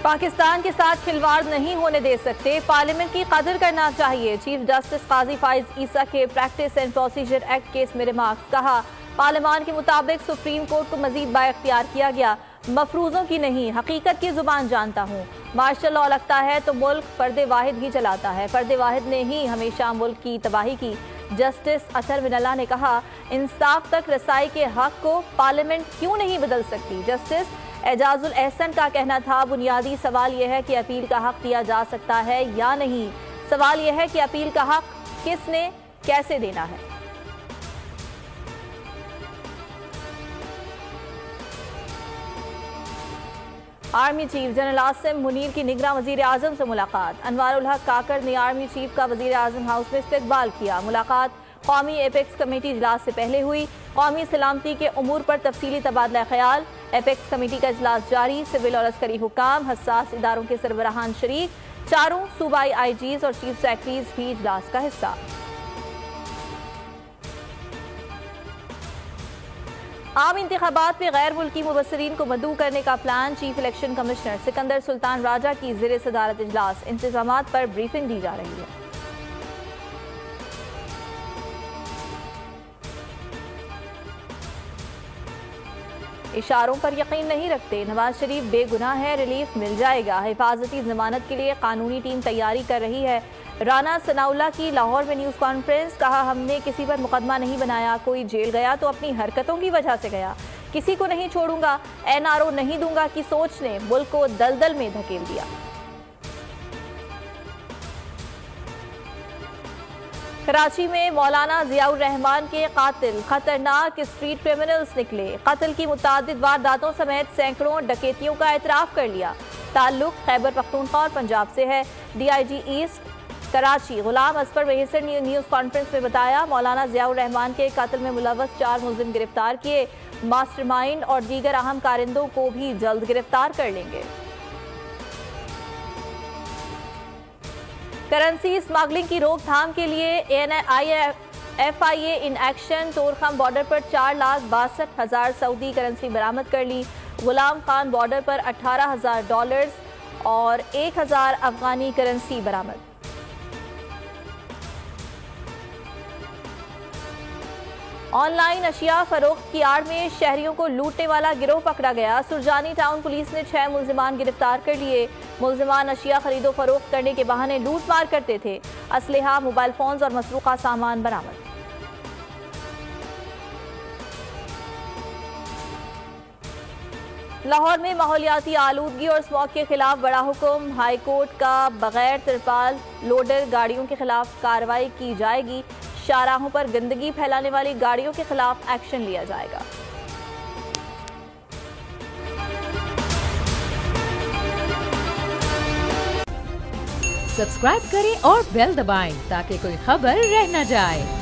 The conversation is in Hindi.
पाकिस्तान के साथ खिलवाड़ नहीं होने दे सकते, पार्लियामेंट की कदर करना चाहिए। चीफ जस्टिस काजी फाइज ईसा के practice and procedure act case में रिमार्क्स। कहा, पार्लियामान के मुताबिक सुप्रीम कोर्ट को मजीद बाइख्तियार किया गया, मफरूजों की नहीं, हकीकत की जुबान जानता हूँ। मार्शल लॉ लगता है तो मुल्क फर्द वाहिद ही चलाता है, फर्द वाहिद ने ही हमेशा मुल्क की तबाही की। जस्टिस अतर मिनल्ला ने कहा, इंसाफ तक रसाई के हक को पार्लियामेंट क्यों नहीं बदल सकती। जस्टिस एजाजुल एहसन का कहना था, बुनियादी सवाल यह है कि अपील का हक दिया जा सकता है या नहीं। सवाल यह है कि अपील का हक किसने कैसे देना है। Army chief general Asim Munir की निगरां वजीर आजम से मुलाकात। अनवारुल हक काकर ने आर्मी चीफ का वजीर आजम हाउस में इस्तकबाल किया। मुलाकात कौमी एपेक्स कमेटी इजलास से पहले हुई। कौमी सलामती के उमूर पर तफसीली तबादला ख्याल। एपेक्स कमेटी का इजलास जारी। सिविल और अस्करी हुकाम, हसास इदारों के सरबराहान शरीक। चारों सूबाई आईजीज और चीफ सेक्रेटरीज भी इजलास का हिस्सा। आम इंतखाबात में गैर मुल्की मुबस्सिरीन को मदऊ करने का plan. Chief election commissioner Sikandar Sultan Raja की ज़ेरे सदारत इजलास। इंतजामात पर ब्रीफिंग दी जा रही है। इशारों पर यकीन नहीं रखते, नवाज शरीफ बेगुनाह है, रिलीफ मिल जाएगा। हिफाजती जमानत के लिए कानूनी टीम तैयारी कर रही है। राना सनाउल्लाह की लाहौर में न्यूज़ कॉन्फ्रेंस। कहा, हमने किसी पर मुकदमा नहीं बनाया, कोई जेल गया तो अपनी हरकतों की वजह से गया, किसी को नहीं छोड़ूंगा, एनआरओ नहीं दूंगा की सोच ने मुल्क को दलदल में धकेल दिया। कराची में मौलाना जियाउर रहमान के कातिल खतरनाक स्ट्रीट क्रिमिनल्स निकले। कत्ल की मुतादिद वारदातों समेत सैकड़ों डकैतियों का एतराफ कर लिया। ताल्लुक खैबर पख्तूनख्वा और पंजाब से है। डीआईजी ईस्ट कराची गुलाम असफर मेहसन ने न्यूज़ कॉन्फ्रेंस में बताया, मौलाना जियाउर रहमान के कत्ल में मुलव्वस 4 मुलजिम गिरफ्तार किए। मास्टरमाइंड और दीगर अहम कारिंदों को भी जल्द गिरफ्तार कर लेंगे। करेंसी स्मगलिंग की रोकथाम के लिए FIA in action. Torkham border पर 4,62,000 सऊदी करेंसी बरामद कर ली। गुलाम खान बॉर्डर पर $18,000 और 1,000 अफगानी करेंसी बरामद। ऑनलाइन अशिया फरोख्त की आड़ में शहरियों को लूटने वाला गिरोह पकड़ा गया। सुरजानी टाउन पुलिस ने 6 मुलजिमान गिरफ्तार कर लिए। मुलजिमान अशिया खरीदो फरोख्त करने के बहाने लूट मार करते थे। असलहा, मोबाइल फोन्स और मसरूका सामान बरामद। लाहौर में माहौलियाती आलूदगी और स्मॉग के खिलाफ बड़ा हुक्म। हाई कोर्ट का बगैर तिरपाल लोडर गाड़ियों के खिलाफ कार्रवाई की जाएगी। शाहराहों पर गंदगी फैलाने वाली गाड़ियों के खिलाफ एक्शन लिया जाएगा। सब्सक्राइब करें और बेल दबाएं ताकि कोई खबर रह न जाए।